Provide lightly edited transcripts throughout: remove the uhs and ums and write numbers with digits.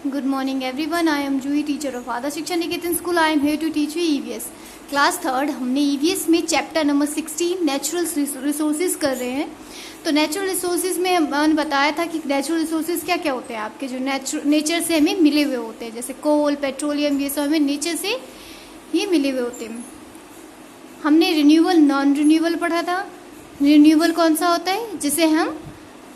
Good morning everyone. I am Juhi, teacher of Adarsh Shiksha Niketan School. I am here to teach you EVS. Class third हमने EVS में chapter number 16 natural resources कर रहे हैं। तो natural resources में मैंने बताया था कि नेचुरल रिसोर्सेज क्या क्या होते हैं आपके जो नेचर से हमें मिले हुए होते हैं, जैसे कोल, पेट्रोलियम, ये सब हमें नेचर से ही मिले हुए होते हैं। हमने रिन्यूएबल, नॉन रिन्यूएबल पढ़ा था। रिन्यूएबल कौन सा होता है? जिसे हम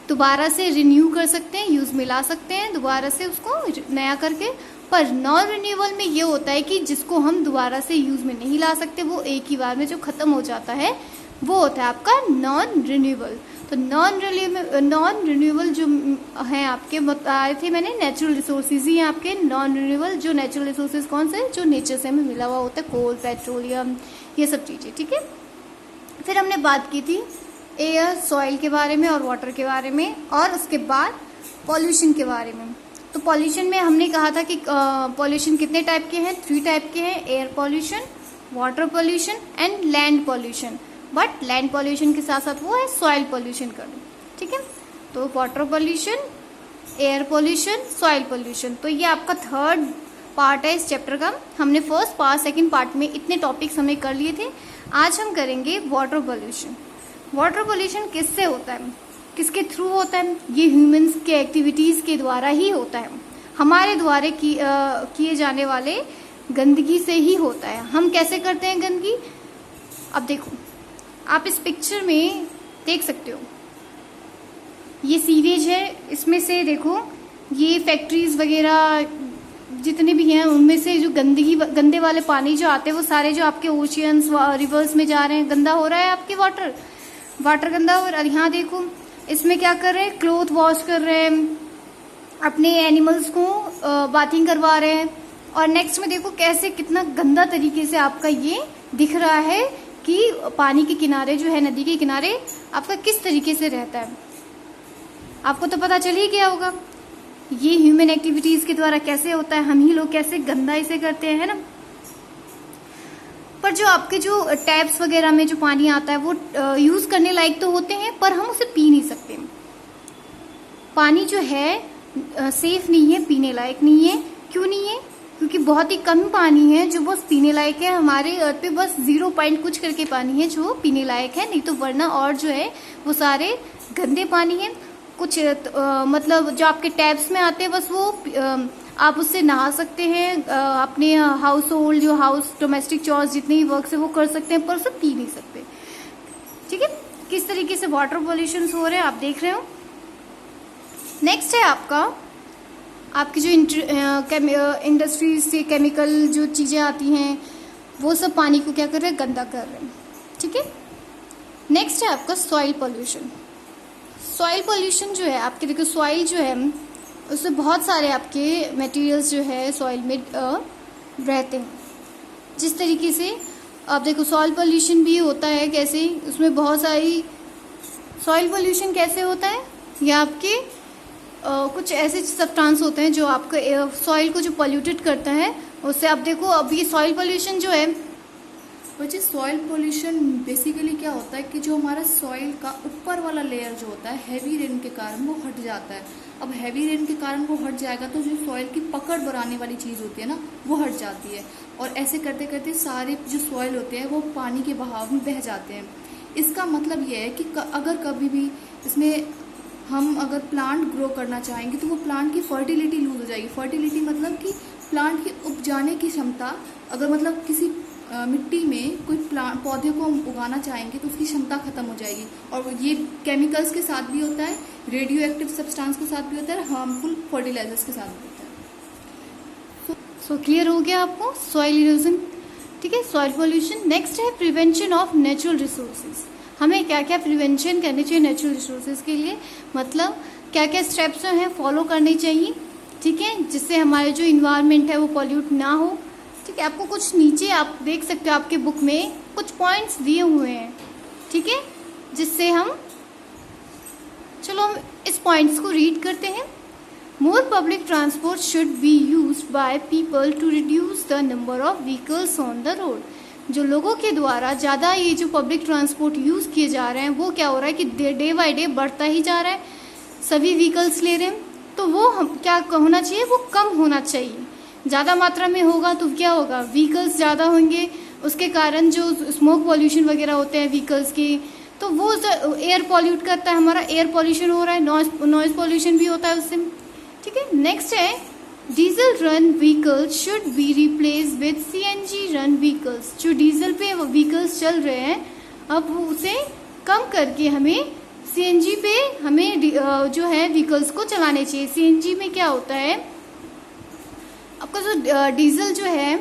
दोबारा से रिन्यू कर सकते हैं, यूज में ला सकते हैं दोबारा से उसको नया करके। पर नॉन रिन्यूएबल में ये होता है कि जिसको हम दोबारा से यूज में नहीं ला सकते, वो एक ही बार में जो खत्म हो जाता है वो होता है आपका नॉन रिन्यूएबल। तो नॉन रिन्यूएबल जो है आपके बताए थे मैंने, नेचुरल रिसोर्सेज ही हैं आपके नॉन रिन्यूएबल। जो नेचुरल रिसोर्सेज कौन से? जो नेचर से हमें मिला हुआ होता है, कोल, पेट्रोलियम, ये सब चीजें। ठीक है। फिर हमने बात की थी एयर, सॉइल के बारे में और वाटर के बारे में, और उसके बाद पॉल्यूशन के बारे में। तो पॉल्यूशन में हमने कहा था कि पॉल्यूशन कितने टाइप के हैं? 3 टाइप के हैं, air pollution, water pollution and land pollution. But land pollution के साथ साथ वो है सॉइल पॉल्यूशन कर दो। ठीक है। तो water pollution, air pollution, soil pollution, तो ये आपका थर्ड पार्ट है इस चैप्टर का। हमने फर्स्ट पार्ट, सेकेंड पार्ट में इतने टॉपिक्स हमने कर लिए थे। आज हम करेंगे वाटर पॉल्यूशन। वाटर पॉल्यूशन किससे होता है, किसके थ्रू होता है? ये ह्यूमंस के एक्टिविटीज के द्वारा ही होता है, हमारे द्वारा किए जाने वाले गंदगी से ही होता है। हम कैसे करते हैं गंदगी? अब देखो, आप इस पिक्चर में देख सकते हो, ये सीवेज है। इसमें से देखो, ये फैक्ट्रीज वगैरह जितने भी हैं उनमें से जो गंदगी, गंदे वाले पानी जो आते हैं वो सारे जो आपके ओशियंस, रिवर्स में जा रहे हैं, गंदा हो रहा है आपके वाटर गंदा हो रहा है। यहाँ देखो, इसमें क्या कर रहे हैं? क्लोथ वॉश कर रहे हैं, अपने एनिमल्स को बाथिंग करवा रहे हैं। और नेक्स्ट में देखो कैसे कितना गंदा तरीके से आपका ये दिख रहा है कि पानी के किनारे जो है, नदी के किनारे आपका किस तरीके से रहता है। आपको तो पता चल ही गया होगा ये ह्यूमन एक्टिविटीज के द्वारा कैसे होता है, हम ही लोग कैसे गंदा इसे करते हैं, है ना। पर जो आपके जो टैप्स वगैरह में जो पानी आता है वो यूज करने लायक तो होते हैं, पर हम उसे पी नहीं सकते। पानी जो है सेफ नहीं है, पीने लायक नहीं है। क्यों नहीं है? क्योंकि बहुत ही कम पानी है जो बस पीने लायक है। हमारे अर्थ पे बस 0 पॉइंट कुछ करके पानी है जो पीने लायक है, नहीं तो वरना और जो है वो सारे गंदे पानी है। कुछ मतलब जो आपके टैप्स में आते हैं बस वो आप उससे नहा सकते हैं, अपने हाउस होल्ड जो डोमेस्टिक चॉर्स जितने भी वर्क है वो कर सकते हैं, पर उसे पी नहीं सकते। ठीक है। किस तरीके से वाटर पॉल्यूशन हो रहे हैं आप देख रहे हो। नेक्स्ट है आपकी जो इंडस्ट्रीज से केमिकल जो चीजें आती हैं वो सब पानी को क्या कर रहे हैं? गंदा कर रहे हैं। ठीक है। नेक्स्ट है आपका सॉइल पॉल्यूशन। सॉइल पॉल्यूशन जो है आपके, देखो सॉइल जो है उसमें बहुत सारे आपके मटेरियल्स जो है सॉइल में रहते हैं। जिस तरीके से आप देखो सॉइल पॉल्यूशन भी होता है कैसे, उसमें बहुत सारी सॉइल पॉल्यूशन कैसे होता है, या आपके कुछ ऐसे सब्सटेंस होते हैं जो आपका सॉइल को जो पॉल्यूटेड करता है उससे। आप देखो अब ये सॉइल पॉल्यूशन जो है, वैसे सॉइल पोल्यूशन बेसिकली क्या होता है कि जो हमारा सॉइल का ऊपर वाला लेयर जो होता है हैवी रेन के कारण वो हट जाता है। अब हैवी रेन के कारण वो हट जाएगा तो जो सॉइल की पकड़ बढ़ाने वाली चीज़ होती है ना, वो हट जाती है, और ऐसे करते करते सारे जो सॉइल होते हैं वो पानी के बहाव में बह जाते हैं। इसका मतलब ये है कि अगर कभी भी इसमें हम अगर प्लांट ग्रो करना चाहेंगे तो वो प्लांट की फर्टिलिटी लूज हो जाएगी। फर्टिलिटी मतलब कि प्लांट की उपजाने की क्षमता, अगर मतलब किसी मिट्टी में कोई प्लांट पौधे को हम उगाना चाहेंगे तो उसकी क्षमता खत्म हो जाएगी। और ये केमिकल्स के साथ भी होता है, रेडियो एक्टिव सब्सटेंस के साथ भी होता है, हार्मफुल फर्टिलाइजर्स के साथ भी होता है। सो क्लियर हो गया आपको सॉइल इरोजन। ठीक है, सॉइल पॉल्यूशन। नेक्स्ट है प्रिवेंशन ऑफ नेचुरल रिसोर्सेज। हमें क्या क्या प्रिवेंशन करनी चाहिए नेचुरल रिसोर्सेज के लिए, मतलब क्या क्या स्टेप्स जो हैं फॉलो करने चाहिए। ठीक है, जिससे हमारे जो इन्वायरमेंट है वो पॉल्यूट ना हो। ठीक है, आपको कुछ नीचे आप देख सकते हो आपके बुक में कुछ पॉइंट्स दिए हुए हैं। ठीक है, जिससे हम इस पॉइंट्स को रीड करते हैं। More public transport should be used by people to reduce the number of vehicles on the road. जो लोगों के द्वारा ज़्यादा ये जो पब्लिक ट्रांसपोर्ट यूज़ किए जा रहे हैं वो क्या हो रहा है कि डे बाय डे बढ़ता ही जा रहा है। सभी व्हीकल्स ले रहे हैं, तो वो हम क्या होना चाहिए, वो कम होना चाहिए। ज़्यादा मात्रा में होगा तो क्या होगा, व्हीकल्स ज़्यादा होंगे, उसके कारण जो स्मोक पॉल्यूशन वगैरह होते हैं व्हीकल्स के, तो वो एयर पॉल्यूट करता है, हमारा एयर पॉल्यूशन हो रहा है, नॉइज पॉल्यूशन भी होता है उससे। ठीक है, नेक्स्ट है diesel run vehicles should be replace with CNG run vehicles. जो डीजल पे व्हीकल्स चल रहे हैं अब उसे कम करके हमें CNG पे हमें जो है व्हीकल्स को चलाने चाहिए। CNG में क्या होता है, आपका जो डीजल जो है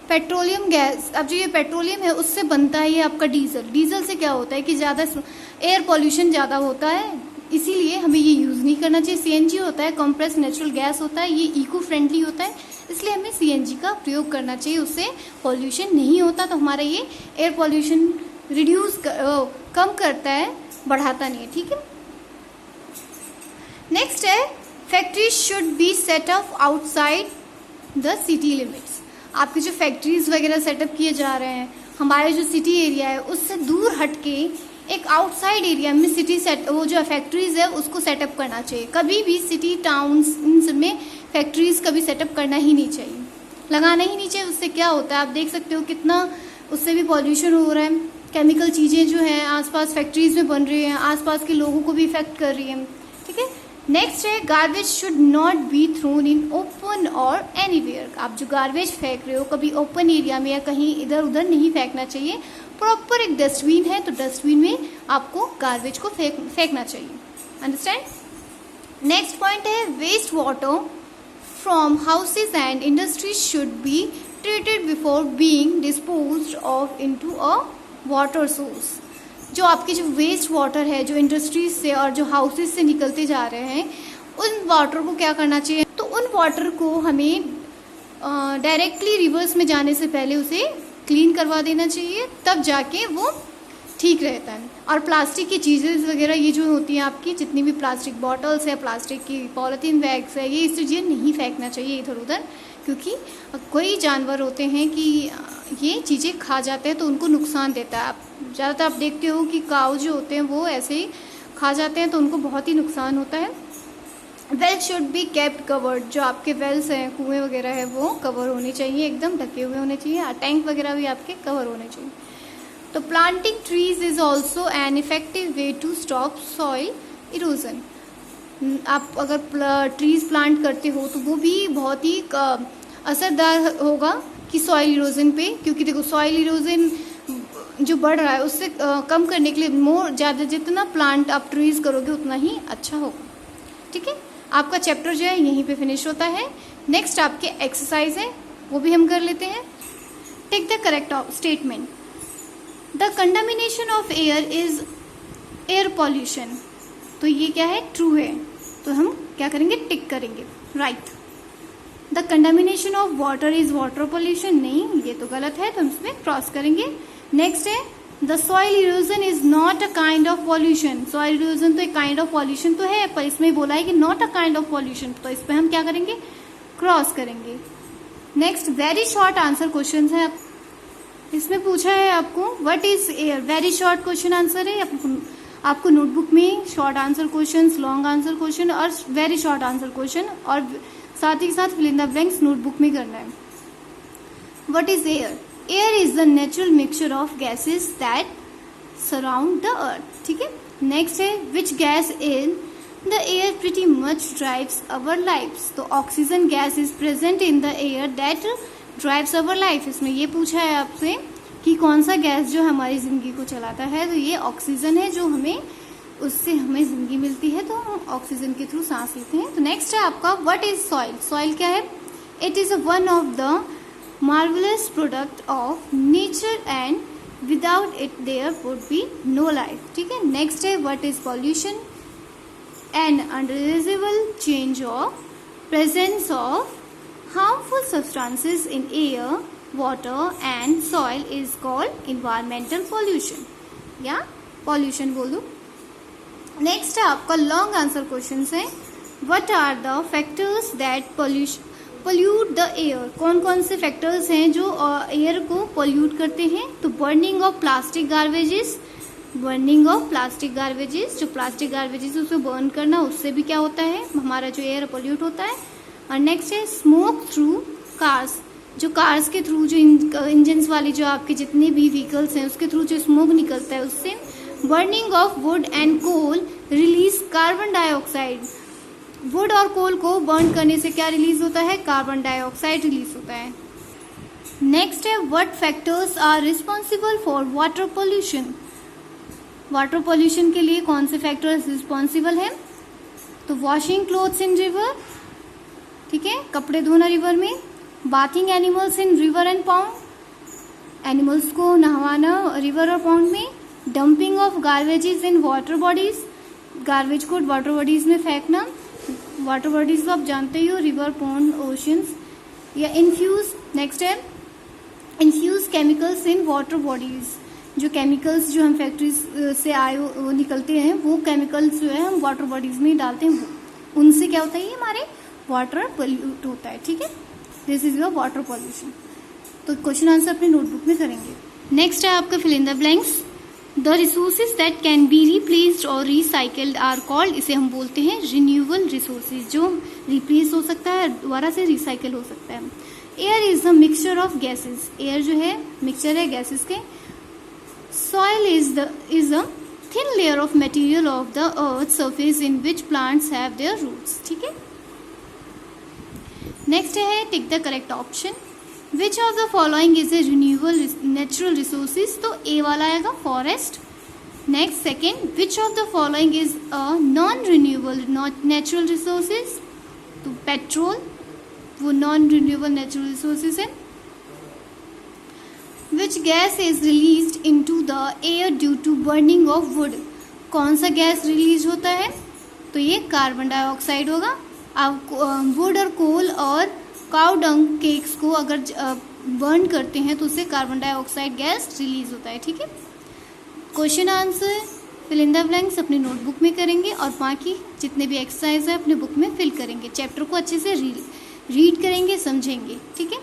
पेट्रोलियम गैस, अब जो ये पेट्रोलियम है उससे बनता है ये आपका डीजल। डीजल से क्या होता है कि ज़्यादा एयर पॉल्यूशन ज़्यादा होता है, इसीलिए हमें ये यूज़ नहीं करना चाहिए। CNG होता है कंप्रेस्ड नेचुरल गैस होता है, ये इको फ्रेंडली होता है, इसलिए हमें CNG का प्रयोग करना चाहिए, उससे पॉल्यूशन नहीं होता। तो हमारा ये एयर पॉल्यूशन कम करता है, बढ़ाता नहीं है। ठीक है, नेक्स्ट है factories should be set up outside the city limits. आपके जो फैक्ट्रीज वगैरह सेटअप किए जा रहे हैं हमारे जो सिटी एरिया है उससे दूर हटके एक आउटसाइड एरिया में वो जो फैक्ट्रीज है उसको सेटअप करना चाहिए। कभी भी सिटी टाउन्स में फैक्ट्रीज कभी सेटअप करना ही नहीं चाहिए, लगाना ही नहीं चाहिए। उससे क्या होता है आप देख सकते हो कितना उससे भी पॉल्यूशन हो रहा है, केमिकल चीज़ें जो हैं आसपास फैक्ट्रीज में बन रही हैं, आसपास के लोगों को भी इफेक्ट कर रही हैं। ठीक है, नेक्स्ट है garbage should not be thrown in open और एनीवेयर। आप जो गार्बेज फेंक रहे हो कभी ओपन एरिया में या कहीं इधर उधर नहीं फेंकना चाहिए। प्रॉपर एक डस्टबिन है तो डस्टबिन में आपको गार्बेज को फेंकना चाहिए। अंडरस्टैंड। नेक्स्ट पॉइंट है waste water from houses and industries should be treated before being disposed of into a water source. जो आपके जो वेस्ट वाटर है जो इंडस्ट्रीज से और जो हाउसेज से निकलते जा रहे हैं उन वाटर को क्या करना चाहिए, तो उन वाटर को हमें डायरेक्टली रिवर्स में जाने से पहले उसे क्लीन करवा देना चाहिए, तब जाके वो ठीक रहता है। और प्लास्टिक की चीज़ें वगैरह ये जो होती हैं आपकी जितनी भी प्लास्टिक बॉटल्स है, प्लास्टिक की पॉलीथीन बैग्स है, ये चीज़ें नहीं फेंकना चाहिए इधर उधर, क्योंकि कोई जानवर होते हैं कि ये चीज़ें खा जाते हैं तो उनको नुकसान देता है। आप ज़्यादातर आप देखते हो कि काऊ जो होते हैं वो ऐसे ही खा जाते हैं तो उनको बहुत ही नुकसान होता है। Well should be kept covered. जो आपके वेल्स हैं कुएँ वगैरह है वो कवर होने चाहिए, एकदम ढके हुए होने चाहिए। टैंक वगैरह भी आपके कवर होने चाहिए। तो planting trees is also an effective way to stop soil erosion. आप अगर ट्रीज प्लांट करते हो तो वो भी बहुत ही असरदार होगा कि सॉइल इरोजन पे, क्योंकि देखो सॉइल इरोजन जो बढ़ रहा है उससे कम करने के लिए ज़्यादा जितना प्लांट आप ट्रीज करोगे उतना ही अच्छा होगा। ठीक है, आपका चैप्टर जो है यहीं पे फिनिश होता है। नेक्स्ट आपके एक्सरसाइज है वो भी हम कर लेते हैं। Take the correct statement. The contamination of air is air pollution. तो ये क्या है, ट्रू है, तो हम क्या करेंगे, टिक करेंगे, right. The contamination of water is water pollution, नहीं ये तो गलत है तो हम इसमें क्रॉस करेंगे। नेक्स्ट है the soil erosion is not a kind of pollution. Soil erosion तो एक काइंड ऑफ पॉल्यूशन तो है, पर इसमें बोला है कि not a kind of pollution, तो इस पर हम क्या करेंगे, क्रॉस करेंगे। Next very short answer question है, इसमें पूछा है आपको what is air. Very short question answer है, आपको नोटबुक में short answer question, long answer question और वेरी शॉर्ट आंसर क्वेश्चन और साथ ही साथ fill in the blanks notebook में करना है। What is air. Air is the natural mixture of gases that surround the earth. ठीक है, नेक्स्ट है which gas in the air pretty much drives our lifes. तो oxygen gas is present in the air that drives our life. इसमें ये पूछा है आपसे कि कौन सा गैस जो हमारी जिंदगी को चलाता है, तो ये ऑक्सीजन है, जो हमें उससे हमें जिंदगी मिलती है, तो हम ऑक्सीजन के थ्रू सांस लेते हैं। तो नेक्स्ट है आपका व्हाट इज सॉइल। सॉइल क्या है, it is one of the marvellous product of nature and without it there would be no life. ठीक है, नेक्स्ट है what is pollution, an unreversible change of presence of harmful substances in air, water and soil is called environmental pollution या pollution बोलो। Next है आपका long answer question है what are the factors that pollute the air. कौन कौन से factors हैं जो एयर को पोल्यूट करते हैं, तो burning of plastic garbages, burning of plastic garbages, जो प्लास्टिक गार्बेजेस उसको बर्न करना, उससे भी क्या होता है, हमारा जो एयर पोल्यूट होता है। और नेक्स्ट है स्मोक थ्रू कार्स, जो कार्स के थ्रू, जो इंजन्स वाली जो आपके जितने भी व्हीकल्स हैं उसके थ्रू जो स्मोक निकलता है उससे। Burning of wood and coal release carbon dioxide, wood और कोल को बर्न करने से क्या रिलीज होता है, कार्बन डाइऑक्साइड रिलीज होता है। नेक्स्ट है what factors are responsible for water pollution, water pollution के लिए कौन से फैक्टर्स रिस्पॉन्सिबल हैं, तो वॉशिंग क्लोथ्स इन रिवर, ठीक है, कपड़े धोना रिवर में, bathing animals in river and pond, animals को नहवाना रिवर और पाउंड में, dumping of garbages in water bodies, garbage को वाटर बॉडीज में फेंकना, वाटर बॉडीज तो आप जानते ही हो, रिवर, पॉन्ड, ओशंस, या इन्फ्यूज, नेक्स्ट है infuse chemicals in water bodies, जो केमिकल्स जो हम फैक्ट्रीज से आए वो निकलते हैं, वो केमिकल्स जो है हम वाटर बॉडीज में डालते हैं, उनसे क्या होता है, ये हमारे वाटर पोल्यूट होता है, ठीक है। This is your water pollution. तो क्वेश्चन आंसर अपने नोटबुक में करेंगे। नेक्स्ट है आपका fill in the blanks. The resources that can be replaced और रिसाइकल्ड आर कॉल्ड, इसे हम बोलते हैं रिन्यूएबल रिसोर्सेज, जो रिप्लेस हो सकता है, दोबारा से रिसाइकल हो सकता है। Air is a mixture of gases, air जो है मिक्सचर है गैसेज के। Soil is a thin layer of material of the earth surface in which plants have their roots, ठीक है। नेक्स्ट है tick the correct option. Which of the following is a renewable natural resources, तो ए वाला आएगा forest. Next second, which of the following is a non renewable natural resources, तो petrol वो non renewable natural resources है। Which gas is released into the air due to burning of wood, कौन सा gas release होता है, तो ये carbon dioxide होगा। आप वुड और कोल और काउ डंग केक्स को अगर बर्न करते हैं तो उससे कार्बन डाइऑक्साइड गैस रिलीज होता है, ठीक है। Question answer fill in the blanks अपनी नोटबुक में करेंगे और बाकी जितने भी एक्सरसाइज है अपने बुक में फिल करेंगे। चैप्टर को अच्छे से रीड करेंगे, समझेंगे, ठीक है।